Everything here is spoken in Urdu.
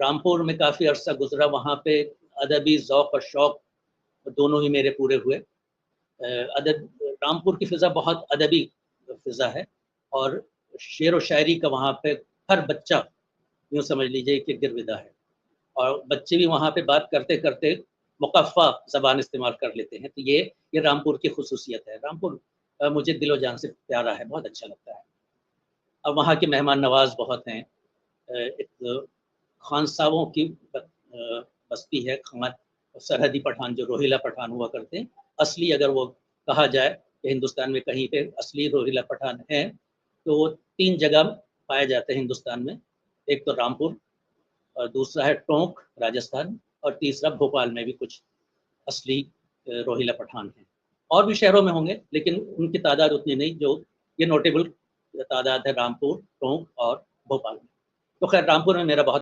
رامپور میں کافی عرصہ گزرا، وہاں پہ ادبی ذوق اور شوق دونوں ہی میرے پورے ہوئے۔ رامپور کی فضا بہت ادبی فضا ہے، اور شعر و شاعری کا وہاں پہ ہر بچہ یوں سمجھ لیجیے کہ گرویدہ ہے، اور بچے بھی وہاں پہ بات کرتے کرتے مقفع زبان استعمال کر لیتے ہیں۔ تو یہ رامپور کی خصوصیت ہے۔ رامپور مجھے دل و جان سے پیارا ہے، بہت اچھا لگتا ہے، اور وہاں کے مہمان نواز بہت ہیں۔ ایک خان صاحبوں کی بستی ہے، خان سرحدی پٹھان جو روہیلا پٹھان ہوا کرتے ہیں، اصلی اگر وہ کہا جائے کہ ہندوستان میں کہیں پہ اصلی روہیلا پٹھان ہیں تو وہ 3 جگہ پائے جاتے ہیں ہندوستان میں۔ ایک تو رامپور، اور دوسرا ہے ٹونک راجستھان، اور تیسرا بھوپال میں بھی کچھ اصلی روہیلا پٹھان ہیں۔ اور بھی شہروں میں ہوں گے لیکن ان کی تعداد اتنی نہیں، جو یہ نوٹیبل تعداد ہے رامپور، ٹونک اور بھوپال میں۔ تو خیر رامپور میں میرا بہت